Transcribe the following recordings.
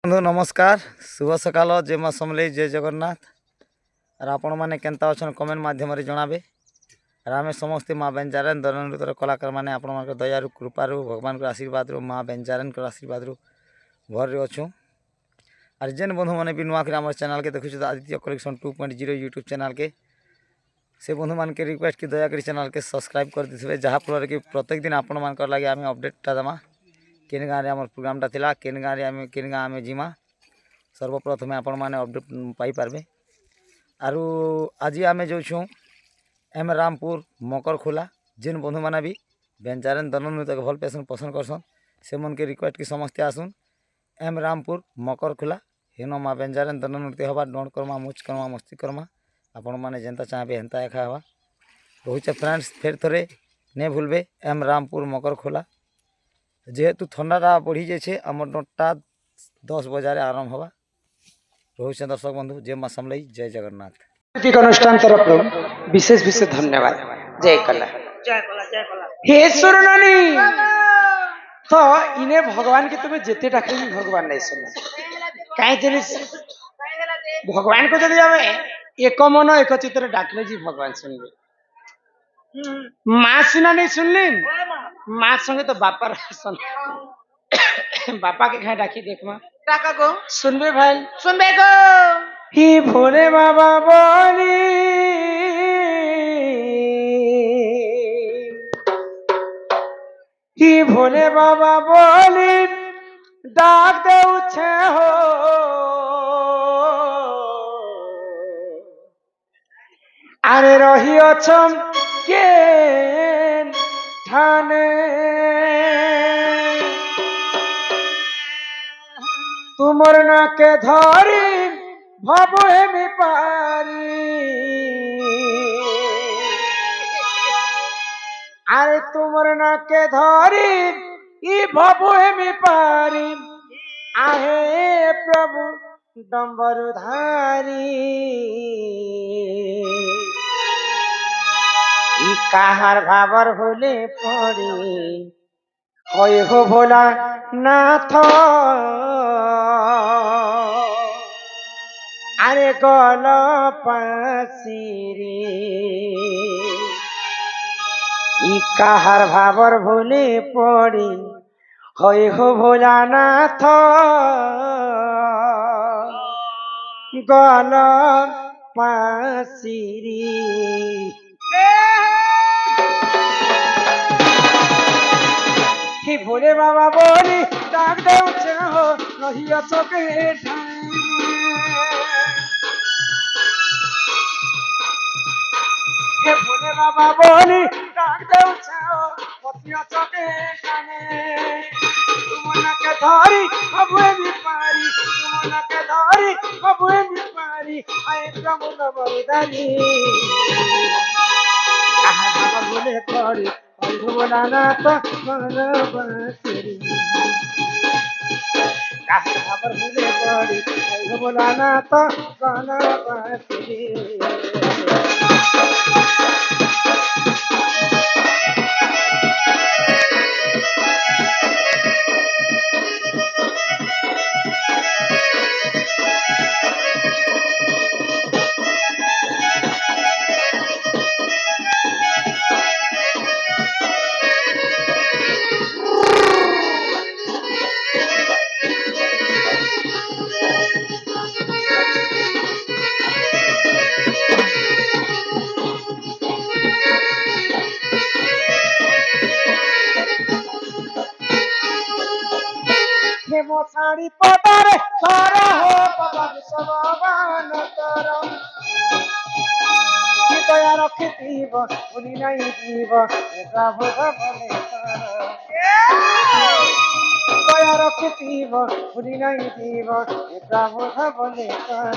बंधु नमस्कार शुभ सकाल जय माँ समलेई जय जगन्नाथ और आपण मैंने केन्ता अच्छा कमेंट माध्यम जनाबे और आम समस्ते माँ बेंजारेन दलनृतर कलाकार मैंने आपण दयारू कृपारू भगवान आशीर्वाद माँ बेंजारेन आशीर्वाद भर अच्छू और जेन बंधु मैंने भी नुआ आम चैनल के देखु आदित्य कलेक्शन 2.0 यूट्यूब चैनल के से बंधु मान के रिक्वेस्ट की दयाकोरी चैनल के सब्सक्राइब कर दे जहाँफल कि प्रत्येक दिन आपण मान लगे आम अपडेटा देमा केन गाँव आम प्रोग्रामटा थिला केन गाँव केन गाँव आम जीमा सर्वप्रथमे आपण मैंने अपडेट पाई पारबे आरु आज आम जाऊँ एम रामपुर मकर खोला जेन बंधु मैंने भी बेंजारेन दन नृत्य भल पेसन पसंद करसन से मन के रिक्वेस्ट की समस्ते आसुन एम रामपुर मकर खोला हेन माँ बेंजारेन दन नृत्य हवा डोंट करमा मुच करमा मस्ती करमा आपण मैंने जेनता चाहे हेन्ता एका हवा रोचे फ्रेंड्स फेर थोड़े नहीं भूलबे एम रामपुर मकर खोला जेहेतु ठंडाटा बढ़ी जाए आम 10 बजे आरंभ हवा रोचे दर्शक बंधु जय माँ समलेई जय जगन्नाथ अनुष्ठान तरफ विशेष विशेष धन्यवाद जय कला हे सुरनानी तो इन्हें भगवान के तुम्हें जेते डाके भगवान नहीं सुना कहीं जिनिस भगवान को जब हमें एक मन एक चित्र डाकले जी भगवान सुनबे माँ सिना नहीं सुनली माँ संगे तो बापा सुन बापा के कहीं डाकी देख माँ डाका को सुनबे भाई सुनबे को ही भोले बाबा बोली ही भोले बाबा बोली डाक दे उछे हो अरे रही अछम के ठाने तुमर ना के धरी भाबो हेमी पारी अरे तुमर ना के धरी ई भाबो हेमी पारी आहे प्रभु डम्बरुधारी ई काहार भावर होले पड़ी होय हो भोला नाथ अरे गल पासिरी ई काहार भावर भोले पड़ी होय हो भोला नाथ गल पासिरी भोले बाबा बोली डाक दे उछे हो रहिया चौके हे भोले बाबा बोली डाक दे उछे हो रहिया चौके तुमना के धरी अबुए भी पारी तुमना के धरी अबुए भी पारी आए प्रभु नवदानी कहा बाबा बोले पड़ी भोला नाथ गल पासिरी कहा खबर भूले पड़ी भोला नाथ गल पासिरी मोसाड़ी पदर कर हो बाबा विश्ववान कर कि दया रखिथिब उनी नहीं जीव प्रभु भले कर दया रखिथिब उनी नहीं जीव प्रभु भले कर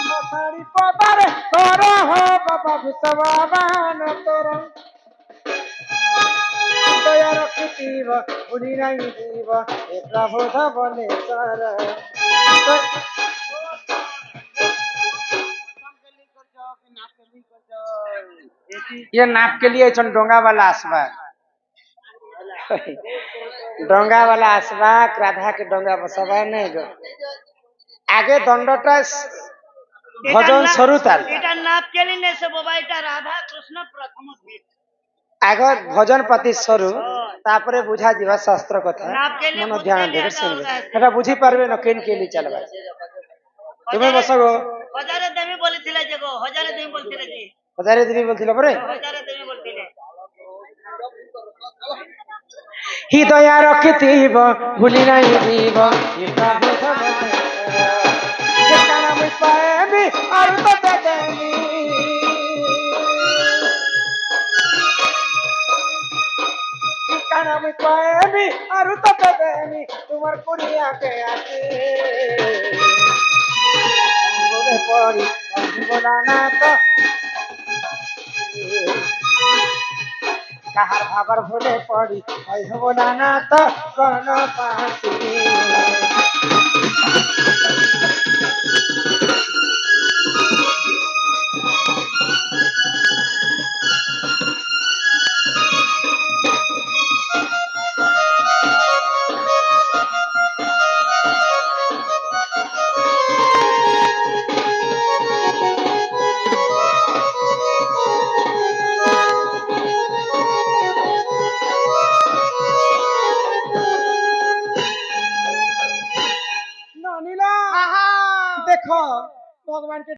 मोसाड़ी पदर कर हो बाबा विश्ववान कर दया रखी রখিথিব ভুলি নাই দিব এ প্রভু ধবলেশ্বর ये नाप के लिए छन डोंगा वाला आसबा डोंगा वाला आसबा राधा के डोंगा बसबा नहीं गो आगे दंडटा भजन शुरू ताल এটা নাপ কেলি নে সে বাবা এটা রাধা কৃষ্ণ প্রথম ভেট आगे भजन पति शुरू तापरे बुझा जीवा शास्त्र कथा नाप के लिए मन बुझते ध्यान लिए दे आता सुन होगा ऐसे। এটা বুঝি পারবে না কেন কেলি চলবা তুমি বসগো হজারে দেবী বলিছিলে যে গো হজারে দেবী বলছিলে যে হজারে দিবি বলছিল পরে হজারে দেবী বলছিলে হৃদয় রখিথিব ভুলি নাই দিব এ প্রভু ধবলেশ্বর ঠিকানা মুই পাইবি আর তোতে দেবি ঠিকানা মুই পাইবি আর তোতে দেবি তোমার কুড়িয়াকে আছে বলে পড়ি বলা না তো কাহার ভাবার ভুলে পড়ি বলা না তো কোন পাশি দেখো ভগবানকে